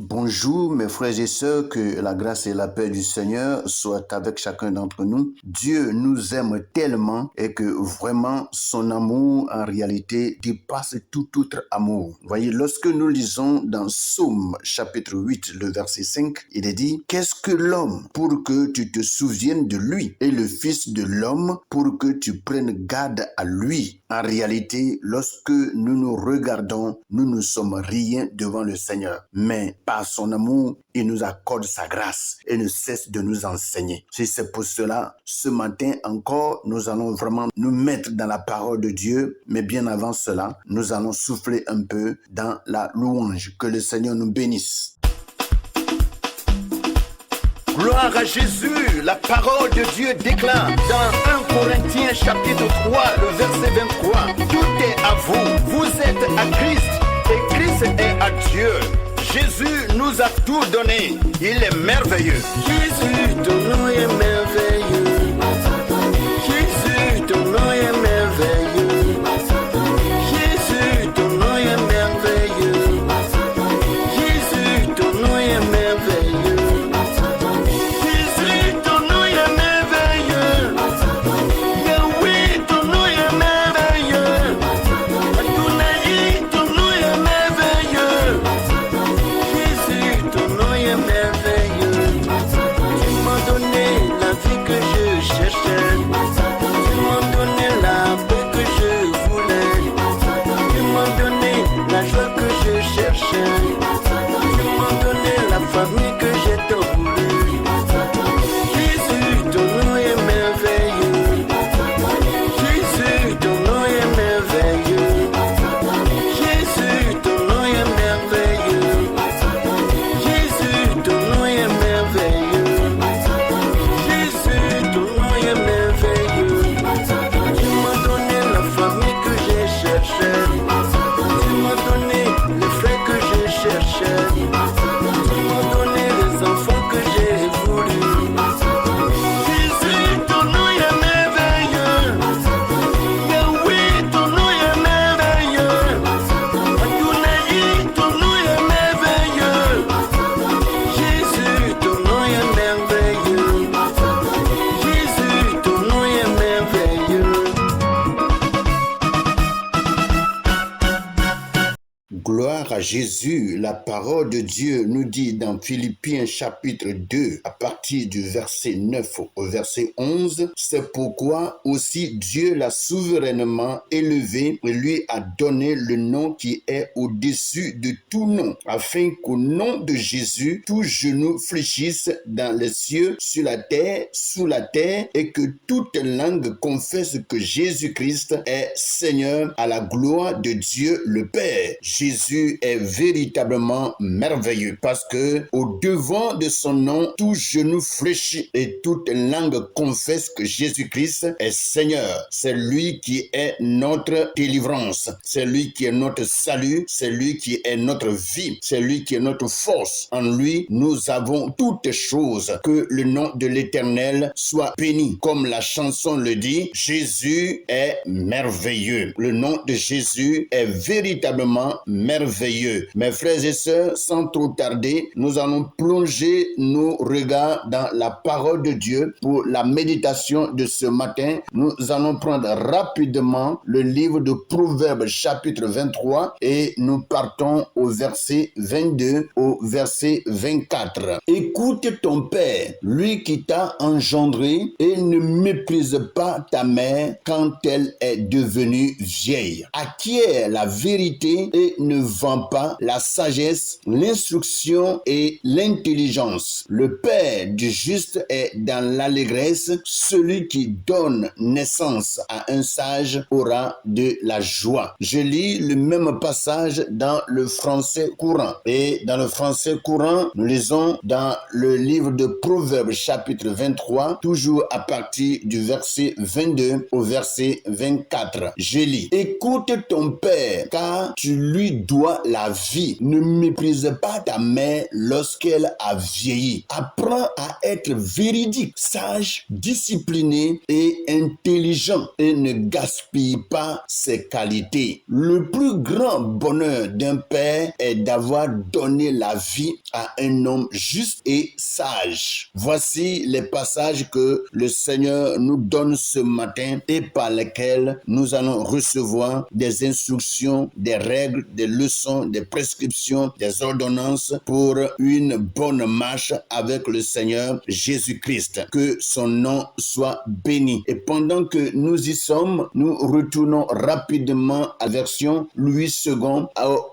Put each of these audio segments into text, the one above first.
Bonjour mes frères et sœurs, que la grâce et la paix du Seigneur soient avec chacun d'entre nous. Dieu nous aime tellement et que vraiment son amour en réalité dépasse tout autre amour. Voyez, lorsque nous lisons dans Psaume chapitre 8, le verset 5, il est dit « Qu'est-ce que l'homme pour que tu te souviennes de lui et le fils de l'homme pour que tu prennes garde à lui ?» En réalité, lorsque nous nous regardons, nous ne sommes rien devant le Seigneur. Mais par son amour, il nous accorde sa grâce et ne cesse de nous enseigner. C'est pour cela, ce matin encore, nous allons vraiment nous mettre dans la parole de Dieu. Mais bien avant cela, nous allons souffler un peu dans la louange. Que le Seigneur nous bénisse. Gloire à Jésus, la parole de Dieu déclare dans 1 Corinthiens chapitre 3, le verset 23. Tout est à vous, vous êtes à Christ et Christ est à Dieu. Jésus nous a tout donné, il est merveilleux. Jésus, ton nom est merveilleux. Jésus, ton nom est merveilleux. Jésus, ton nom est merveilleux. Jésus, ton nom est merveilleux. Gloire à Jésus, la parole de Dieu nous dit dans Philippiens chapitre 2, à partir du verset 9 au verset 11, c'est pourquoi aussi Dieu l'a souverainement élevé et lui a donné le nom qui est au-dessus de tout nom, afin qu'au nom de Jésus, tout genou fléchisse dans les cieux, sur la terre, sous la terre, et que toute langue confesse que Jésus-Christ est Seigneur à la gloire de Dieu le Père. Jésus est véritablement merveilleux parce que au devant de son nom, tout genou fléchit et toute langue confesse que Jésus-Christ est Seigneur. C'est lui qui est notre délivrance, c'est lui qui est notre salut, c'est lui qui est notre vie, c'est lui qui est notre force. En lui, nous avons toutes choses. Que le nom de l'Éternel soit béni. Comme la chanson le dit, Jésus est merveilleux. Le nom de Jésus est véritablement merveilleux. Mes frères et sœurs, sans trop tarder, nous allons plonger nos regards dans la parole de Dieu pour la méditation de ce matin. Nous allons prendre rapidement le livre de Proverbes chapitre 23 et nous partons au verset 22 au verset 24. Écoute ton père, lui qui t'a engendré, et ne méprise pas ta mère quand elle est devenue vieille. Acquiert la vérité et ne vend pas la sagesse, l'instruction et l'intelligence. Le père du juste est dans l'allégresse. Celui qui donne naissance à un sage aura de la joie. Je lis le même passage dans le français courant. Et dans le français courant, nous lisons dans le livre de Proverbes chapitre 23, toujours à partir du verset 22 au verset 24. Je lis. Écoute ton père, car tu lui dois la vie. Ne méprise pas ta mère lorsqu'elle a vieilli. Apprends à être véridique, sage, discipliné et intelligent et ne gaspille pas ses qualités. Le plus grand bonheur d'un père est d'avoir donné la vie à un homme juste et sage. Voici les passages que le Seigneur nous donne ce matin et par lesquels nous allons recevoir des instructions, des règles, des leçons, des prescriptions, des ordonnances pour une bonne marche avec le Seigneur Jésus-Christ. Que son nom soit béni. Et pendant que nous y sommes, nous retournons rapidement à version Louis II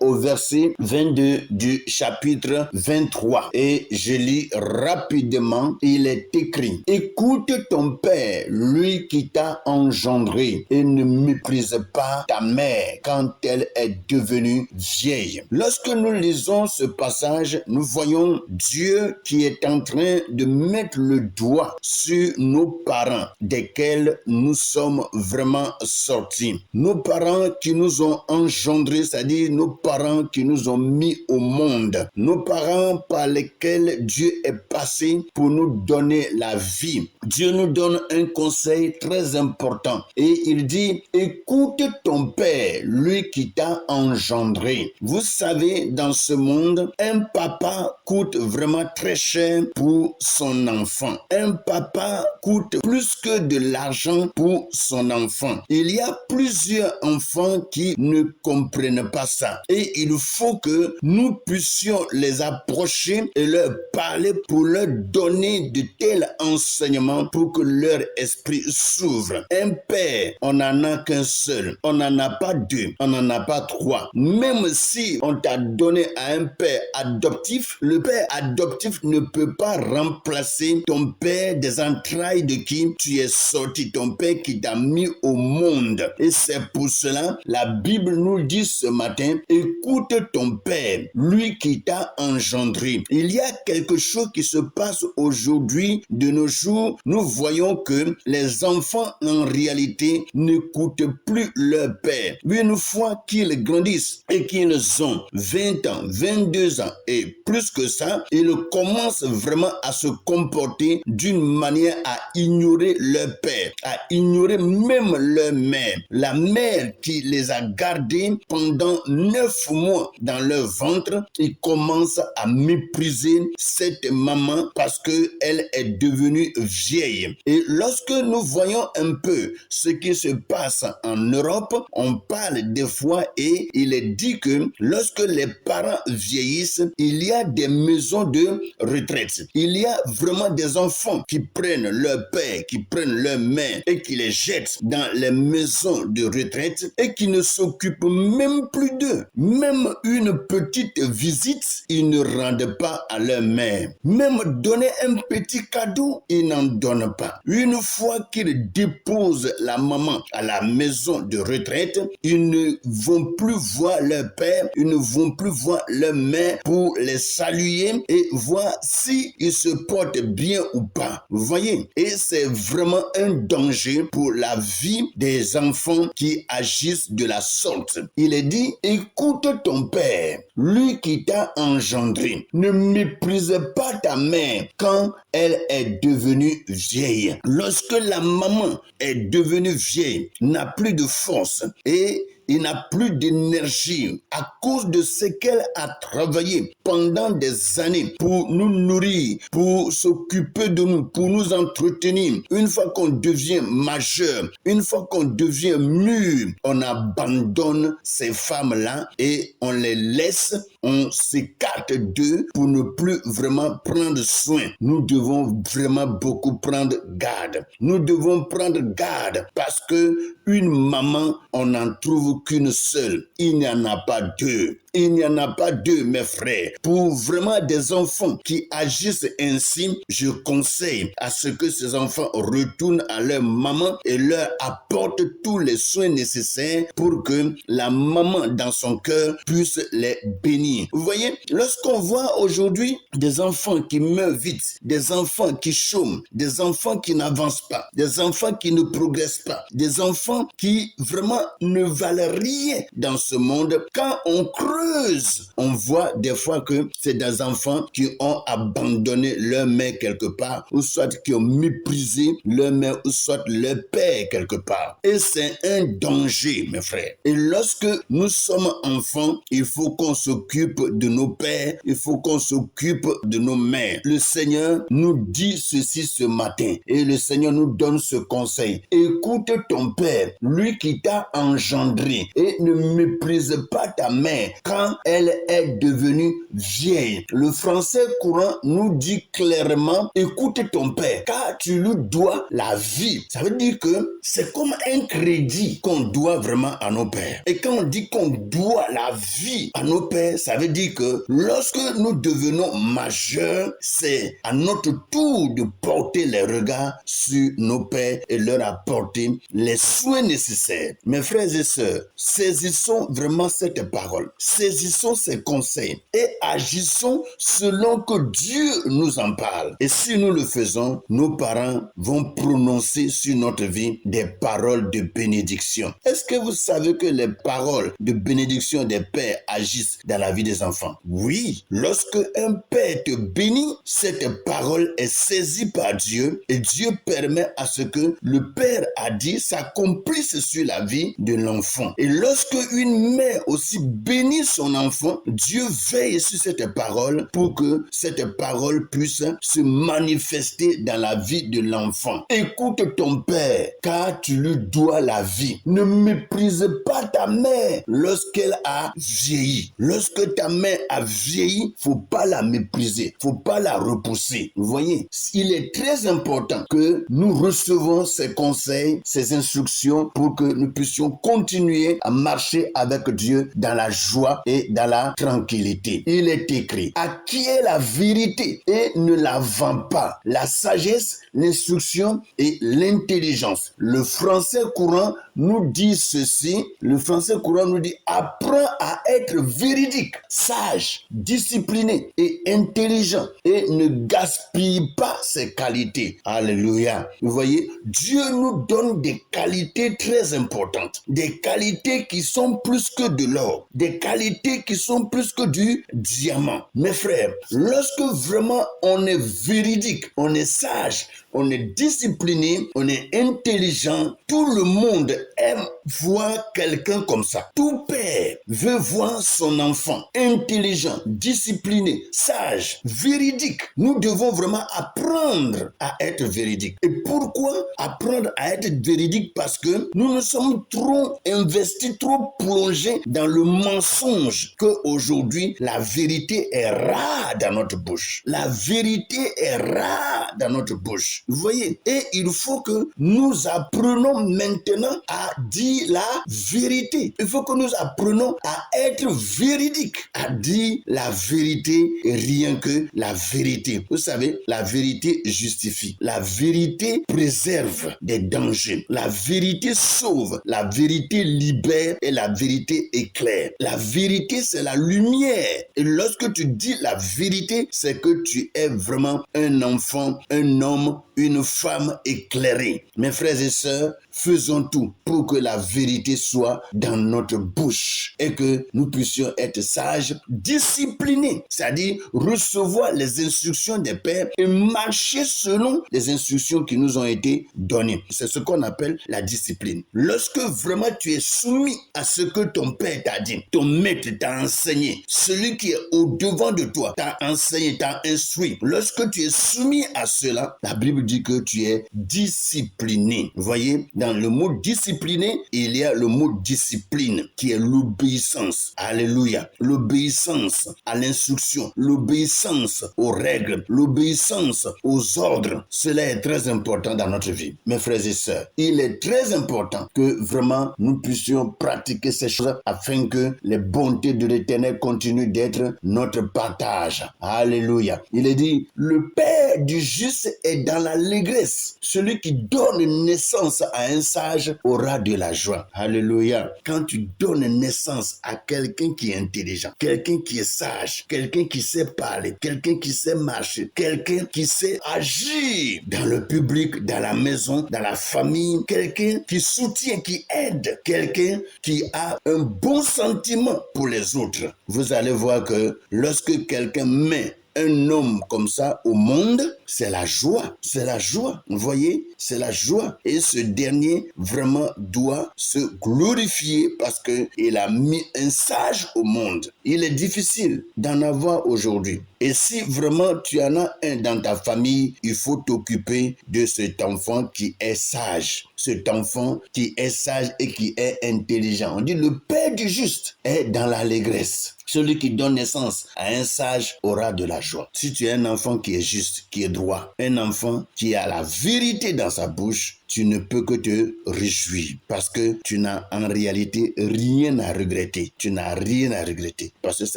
au verset 22 du chapitre 23. Et je lis rapidement, il est écrit: écoute ton père, lui qui t'a engendré, et ne méprise pas ta mère quand elle est devenue vieille. Lorsque nous lisons ce passage, nous voyons Dieu qui est en train de mettre le doigt sur nos parents, desquels nous sommes vraiment sortis. Nos parents qui nous ont engendrés, c'est-à-dire nos parents qui nous ont mis au monde. Nos parents par lesquels Dieu est passé pour nous donner la vie. Dieu nous donne un conseil très important et il dit: écoute ton père, lui qui t'a engendré. Vous savez, dans ce monde, un papa coûte vraiment très cher pour son enfant. Un papa coûte plus que de l'argent pour son enfant. Il y a plusieurs enfants qui ne comprennent pas ça. Et il faut que nous puissions les approcher et leur parler pour leur donner de tels enseignements pour que leur esprit s'ouvre. Un père, on n'en a qu'un seul. On n'en a pas deux. On n'en a pas trois. Même si on t'a donné à un père adoptif, le père adoptif ne peut pas remplacer ton père des entrailles de qui tu es sorti, ton père qui t'a mis au monde. Et c'est pour cela, la Bible nous dit ce matin: écoute ton père, lui qui t'a engendré. Il y a quelque chose qui se passe aujourd'hui, de nos jours. Nous voyons que les enfants, en réalité, n'écoutent plus leur père. Une fois qu'ils grandissent et qu'ils ont 20 ans, 22 ans et plus que ça, ils commencent vraiment à se comporter d'une manière à ignorer leur père, à ignorer même leur mère. La mère qui les a gardés pendant 9 mois dans leur ventre, ils commencent à mépriser cette maman parce qu'elle est devenue vieille. Et lorsque nous voyons un peu ce qui se passe en Europe, on parle des fois et il est dit que lorsque les parents vieillissent, il y a des maisons de retraite. Il y a vraiment des enfants qui prennent leur père, qui prennent leur mère et qui les jettent dans les maisons de retraite et qui ne s'occupent même plus d'eux. Même une petite visite, ils ne rendent pas à leur mère. Même donner un petit cadeau, ils n'en donnent pas. Une fois qu'ils déposent la maman à la maison de retraite, ils ne vont plus voir leur père, ils ne vont plus voir leur mère pour les saluer et voir si ils se portent bien ou pas. Vous voyez? Et c'est vraiment un danger pour la vie des enfants qui agissent de la sorte. Il est dit: écoute ton père, lui qui t'a engendré. Ne méprise pas ta mère quand elle est devenue vieille. Lorsque la maman est devenue vieille, n'a plus de force et il n'a plus d'énergie à cause de ce qu'elle a travaillé pendant des années pour nous nourrir, pour s'occuper de nous, pour nous entretenir. Une fois qu'on devient majeur, une fois qu'on devient mûr, on abandonne ces femmes-là et on les laisse, on s'écarte d'eux pour ne plus vraiment prendre soin. Nous devons vraiment beaucoup prendre garde. Nous devons prendre garde parce que une maman, on n'en trouve qu'une seule. Il n'y en a pas deux. Il n'y en a pas deux, mes frères. Pour vraiment des enfants qui agissent ainsi, je conseille à ce que ces enfants retournent à leur maman et leur apportent tous les soins nécessaires pour que la maman dans son cœur puisse les bénir. Vous voyez, lorsqu'on voit aujourd'hui des enfants qui meurent vite, des enfants qui chôment, des enfants qui n'avancent pas, des enfants qui ne progressent pas, des enfants qui vraiment ne valent rien dans ce monde, quand on creuse, on voit des fois que c'est des enfants qui ont abandonné leur mère quelque part, ou soit qui ont méprisé leur mère, ou soit leur père quelque part. Et c'est un danger, mes frères. Et lorsque nous sommes enfants, il faut qu'on s'occupe s'occupe de nos pères, il faut qu'on s'occupe de nos mères. Le Seigneur nous dit ceci ce matin et le Seigneur nous donne ce conseil. Écoute ton père, lui qui t'a engendré, et ne méprise pas ta mère quand elle est devenue vieille. Le français courant nous dit clairement, écoute ton père, car tu lui dois la vie. Ça veut dire que c'est comme un crédit qu'on doit vraiment à nos pères. Et quand on dit qu'on doit la vie à nos pères, ça veut dire que lorsque nous devenons majeurs, c'est à notre tour de porter les regards sur nos pères et leur apporter les soins nécessaires. Mes frères et sœurs, saisissons vraiment cette parole, saisissons ces conseils et agissons selon que Dieu nous en parle. Et si nous le faisons, nos parents vont prononcer sur notre vie des paroles de bénédiction. Est-ce que vous savez que les paroles de bénédiction des pères agissent dans la vie des enfants? Oui, lorsque un père te bénit, cette parole est saisie par Dieu et Dieu permet à ce que le père a dit s'accomplisse sur la vie de l'enfant. Et lorsque une mère aussi bénit son enfant, Dieu veille sur cette parole pour que cette parole puisse se manifester dans la vie de l'enfant. Écoute ton père, car tu lui dois la vie. Ne méprise pas ta mère lorsqu'elle a vieilli. Lorsque ta mère a vieilli, faut pas la mépriser, faut pas la repousser. Vous voyez, il est très important que nous recevons ces conseils, ces instructions pour que nous puissions continuer à marcher avec Dieu dans la joie et dans la tranquillité. Il est écrit, acquiert la vérité et ne la vends pas. La sagesse, l'instruction et l'intelligence. Le français courant nous dit ceci. Le français courant nous dit, apprends à être véridique, sage, discipliné et intelligent et ne gaspille pas ses qualités. Alléluia. Vous voyez, Dieu nous donne des qualités très importantes, des qualités qui sont plus que de l'or, des qualités qui sont plus que du diamant. Mes frères, lorsque vraiment on est véridique, on est sage, on est discipliné, on est intelligent, tout le monde aime voir quelqu'un comme ça. Tout père veut voir son enfant intelligent, discipliné, sage, véridique. Nous devons vraiment apprendre à être véridique. Et pourquoi apprendre à être véridique? Parce que nous nous sommes trop investis, trop plongés dans le mensonge qu'aujourd'hui, la vérité est rare dans notre bouche. La vérité est rare dans notre bouche. Vous voyez? Et il faut que nous apprenons maintenant à dire la vérité. Il faut que nous apprenons à être véridique, à dire la vérité et rien que la vérité. Vous savez, la vérité justifie. La vérité préserve des dangers. La vérité sauve. La vérité libère et la vérité éclaire. La vérité, c'est la lumière. Et lorsque tu dis la vérité, c'est que tu es vraiment un enfant, un homme, une femme éclairée. Mes frères et sœurs, faisons tout pour que la vérité soit dans notre bouche et que nous puissions être sages, disciplinés, c'est-à-dire recevoir les instructions des pères et marcher selon les instructions qui nous ont été données. C'est ce qu'on appelle la discipline. Lorsque vraiment tu es soumis à ce que ton père t'a dit, ton maître t'a enseigné, celui qui est au-devant de toi t'a enseigné, t'a instruit, lorsque tu es soumis à cela, la Bible dit que tu es discipliné. Vous voyez, dans le mot discipliné, il y a le mot discipline qui est l'obéissance. Alléluia. L'obéissance à l'instruction, l'obéissance aux règles, l'obéissance aux ordres. Cela est très important dans notre vie. Mes frères et sœurs, il est très important que vraiment nous puissions pratiquer ces choses afin que les bontés de l'Éternel continuent d'être notre partage. Alléluia. Il est dit, le Père du juste est dans l'allégresse. Celui qui donne naissance à un sage aura de la joie. Alléluia. Quand tu donnes naissance à quelqu'un qui est intelligent, quelqu'un qui est sage, quelqu'un qui sait parler, quelqu'un qui sait marcher, quelqu'un qui sait agir dans le public, dans la maison, dans la famille, quelqu'un qui soutient, qui aide, quelqu'un qui a un bon sentiment pour les autres. Vous allez voir que lorsque quelqu'un met un homme comme ça au monde, c'est la joie. C'est la joie. Vous voyez, c'est la joie. Et ce dernier vraiment doit se glorifier parce qu'il a mis un sage au monde. Il est difficile d'en avoir aujourd'hui. Et si vraiment tu en as un dans ta famille, il faut t'occuper de cet enfant qui est sage. Cet enfant qui est sage et qui est intelligent. On dit le père du juste est dans l'allégresse. Celui qui donne naissance à un sage aura de la joie. Si tu es un enfant qui est juste, qui est droit, un enfant qui a la vérité dans sa bouche, tu ne peux que te réjouir parce que tu n'as en réalité rien à regretter. Tu n'as rien à regretter parce que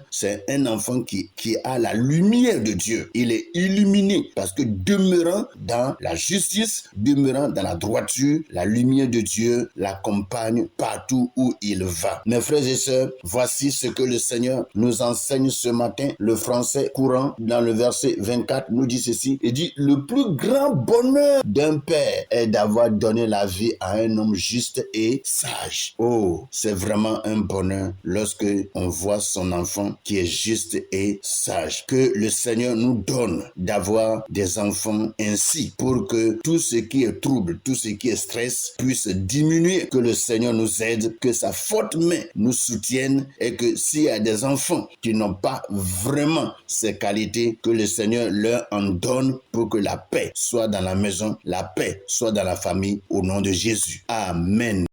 c'est un enfant qui a la lumière de Dieu. Il est illuminé parce que demeurant dans la justice, demeurant dans la droiture, la lumière de Dieu l'accompagne partout où il va. Mes frères et sœurs, voici ce que le Seigneur nous enseigne ce matin. Le français courant dans le verset 24 nous dit ceci. Il dit, le plus grand bonheur d'un père est d'avoir donné la vie à un homme juste et sage. Oh, c'est vraiment un bonheur lorsque on voit son enfant qui est juste et sage. Que le Seigneur nous donne d'avoir des enfants ainsi pour que tout ce qui est trouble, tout ce qui est stress puisse diminuer. Que le Seigneur nous aide, que sa forte main nous soutienne et que s'il y a des enfants qui n'ont pas vraiment ces qualités, que le Seigneur leur en donne pour que la paix soit dans la maison, la paix soit dans la famille, au nom de Jésus. Amen.